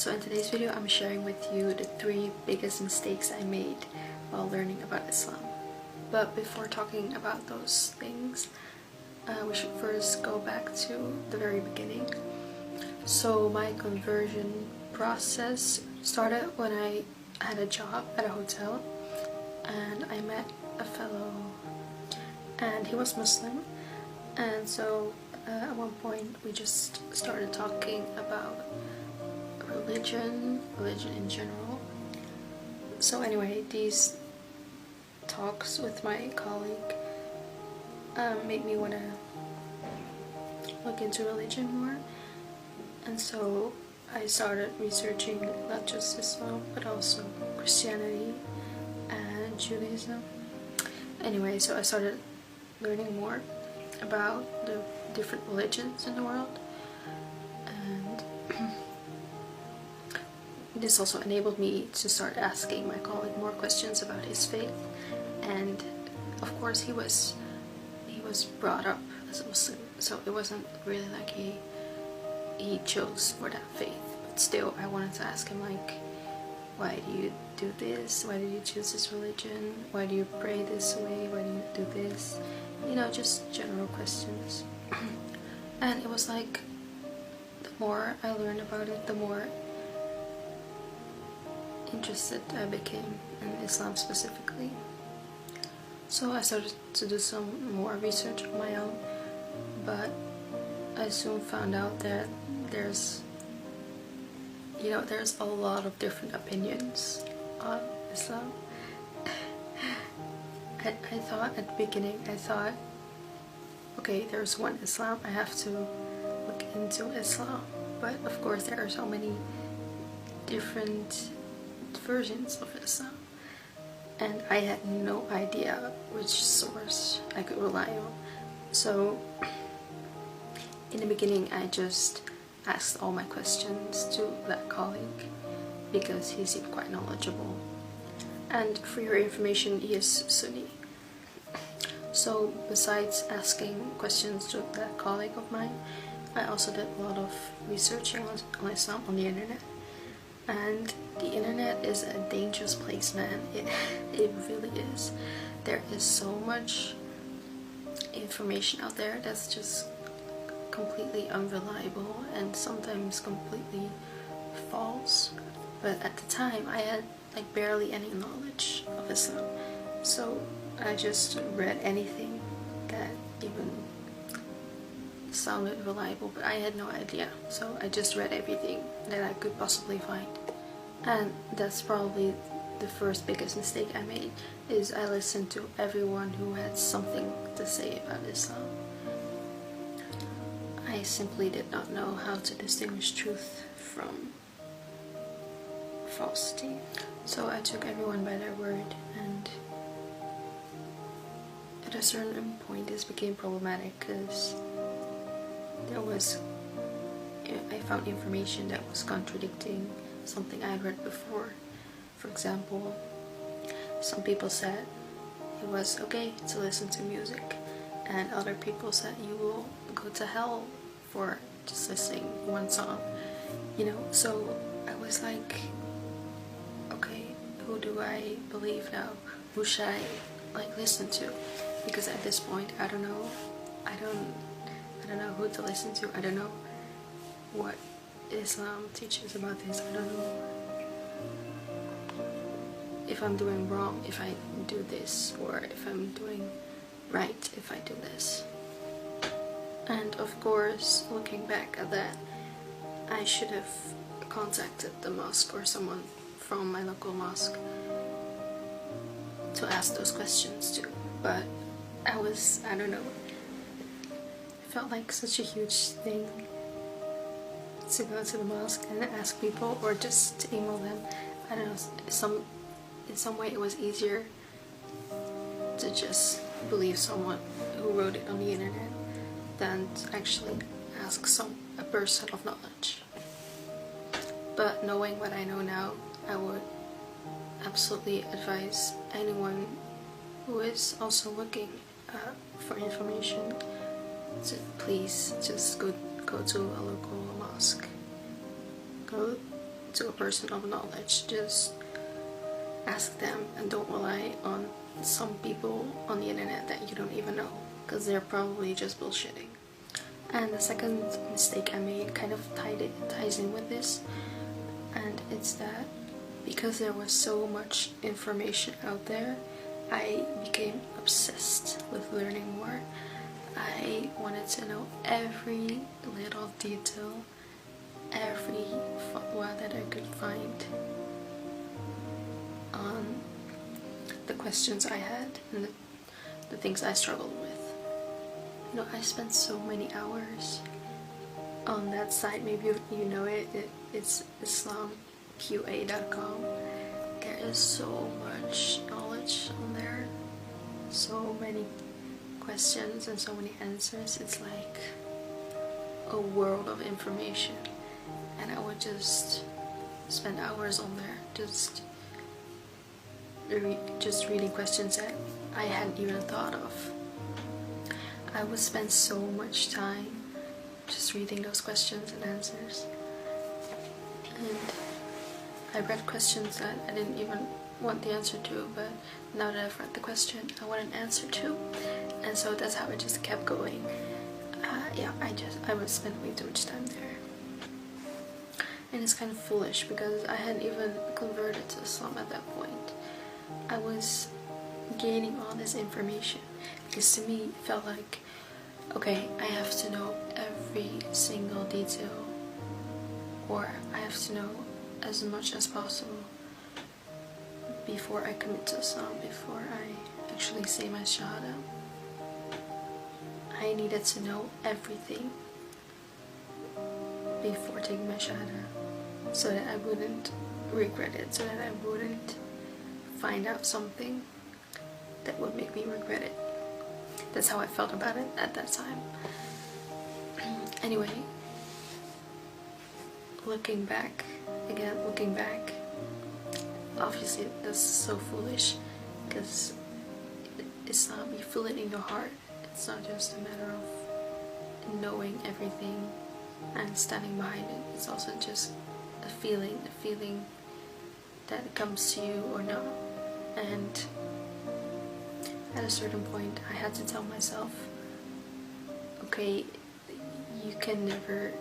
So in today's video, I'm sharing with you the 3 biggest mistakes I made while learning about Islam. But before talking about those things, we should first go back to the very beginning. So my conversion process started when I had a job at a hotel and I met a fellow, and he was Muslim, and so at one point we just started talking about religion in general. So anyway, these talks with my colleague made me want to look into religion more, and so I started researching not just Islam but also Christianity and Judaism. Anyway, so I started learning more about the different religions in the world, and this also enabled me to start asking my colleague more questions about his faith. And of course he was brought up as a Muslim, so it wasn't really like he chose for that faith, but still I wanted to ask him, like, why do you do this? Why did you choose this religion? Why do you pray this way? Why do you do this? You know, just general questions. And it was like, the more I learned about it, the more interested I became in Islam specifically. So I started to do some more research on my own, but I soon found out that there's a lot of different opinions on Islam. I thought at the beginning, okay, there's one Islam, I have to look into Islam, but of course there are so many different versions of Islam, and I had no idea which source I could rely on. So in the beginning I just asked all my questions to that colleague because he seemed quite knowledgeable, and for your information, he is Sunni. So besides asking questions to that colleague of mine, I also did a lot of researching on Islam on the internet. And the internet is a dangerous place, man. It really is. There is so much information out there that's just completely unreliable and sometimes completely false. But at the time I had like barely any knowledge of Islam, so I just read anything that even sounded reliable, but I had no idea, so I just read everything that I could possibly find. And that's probably the first biggest mistake I made, is I listened to everyone who had something to say about Islam. I simply did not know how to distinguish truth from falsity. So I took everyone by their word, and at a certain point this became problematic because I found information that was contradicting something I had read before. For example, some people said it was okay to listen to music, and other people said you will go to hell for just listening one song, you know. So I was like, okay, who do I believe now? Who should I listen to? Because at this point I don't know who to listen to. I don't know what Islam teaches about this. I don't know if I'm doing wrong if I do this, or if I'm doing right if I do this. And of course, looking back at that, I should have contacted the mosque or someone from my local mosque to ask those questions too. But I don't know, it felt like such a huge thing to go to the mosque and ask people, or just to email them. I don't know, in some way it was easier to just believe someone who wrote it on the internet than to actually ask a person of knowledge. But knowing what I know now, I would absolutely advise anyone who is also looking for information to please just go to a local mosque. Go to a person of knowledge. Just ask them and don't rely on some people on the internet that you don't even know, because they're probably just bullshitting. And the second mistake I made kind of ties in with this, and it's that because there was so much information out there, I became obsessed with learning more. I wanted to know every little detail, every fatwa that I could find on the questions I had and the things I struggled with. You know, I spent so many hours on that site. Maybe you know it. It's islamqa.com. There is so much knowledge on there, so many questions and so many answers. It's like a world of information, and I would just spend hours on there just reading questions that I hadn't even thought of. I would spend so much time just reading those questions and answers, and I read questions that I didn't even want the answer to, but now that I've read the question, I want an answer to, and so that's how it just kept going. Yeah, I would spend way too much time there, and it's kind of foolish because I hadn't even converted to Islam at that point. I was gaining all this information because to me it felt like, okay, I have to know every single detail, or I have to know as much as possible before I commit to Islam, before I actually say my shahada. I needed to know everything before taking my shahada so that I wouldn't regret it, so that I wouldn't find out something that would make me regret it. That's how I felt about it at that time. Anyway, looking back, obviously that's so foolish, because Islam, you feel it in your heart. It's not just a matter of knowing everything and standing behind it. It's also just a feeling that it comes to you or not. And at a certain point I had to tell myself, okay, you can never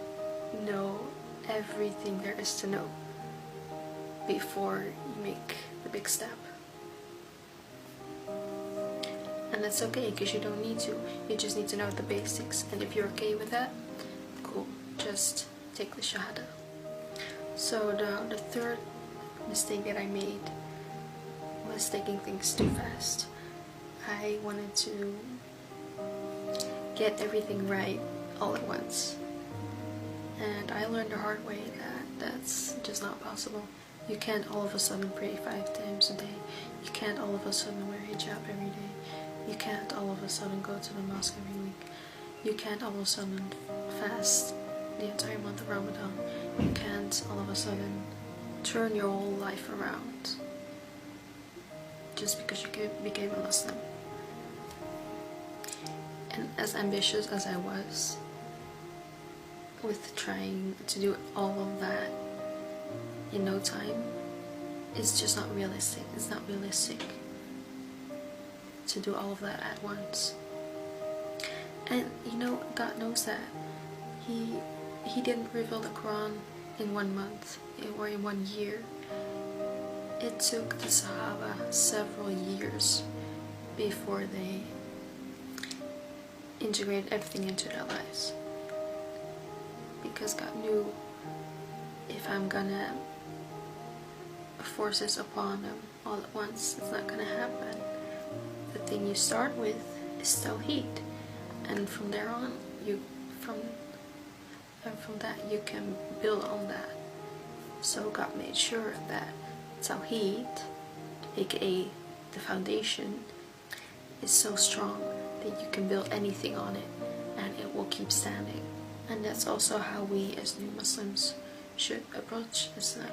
know everything there is to know before you make the big step. And that's okay, because you don't need to. You just need to know the basics, and if you're okay with that, cool, just take the shahada. So the third mistake that I made was taking things too fast. I wanted to get everything right all at once, and I learned the hard way that that's just not possible. You can't all of a sudden pray 5 times a day. You can't all of a sudden wear hijab every day. You can't all of a sudden go to the mosque every week. You can't all of a sudden fast the entire month of Ramadan. You can't all of a sudden turn your whole life around just because you became a Muslim. And as ambitious as I was with trying to do all of that in no time, it's just not realistic. It's not realistic to do all of that at once. And you know, God knows that. He didn't reveal the Quran in 1 month or in 1 year. It took the Sahaba several years before they integrated everything into their lives, because God knew, if I'm gonna force this upon them all at once, it's not gonna happen. The thing you start with is Tawheed, and from there on, from that you can build on that. So God made sure that Tawheed, aka the foundation, is so strong that you can build anything on it and it will keep standing. And that's also how we as new Muslims should approach Islam.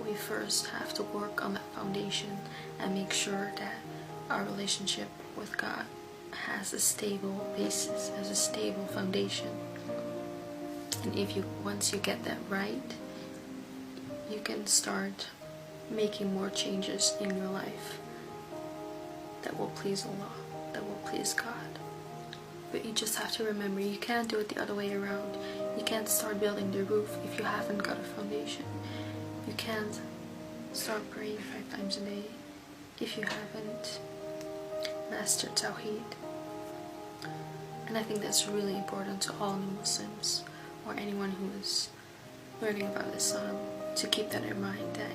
We first have to work on that foundation and make sure that our relationship with God has a stable basis, has a stable foundation. And once you get that right, you can start making more changes in your life that will please Allah, that will please God. But you just have to remember, you can't do it the other way around. You can't start building the roof if you haven't got a foundation. You can't start praying 5 times a day if you haven't mastered Tawheed. And I think that's really important to all new Muslims, or anyone who is learning about Islam, to keep that in mind, that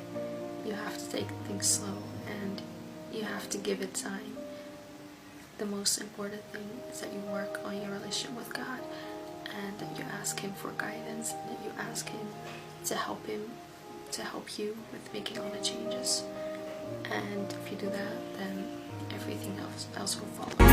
you have to take things slow and you have to give it time. The most important thing is that you work on your relationship with God, and that you ask Him for guidance, and that you ask Him to help you with making all the changes. And if you do that, then everything else will follow.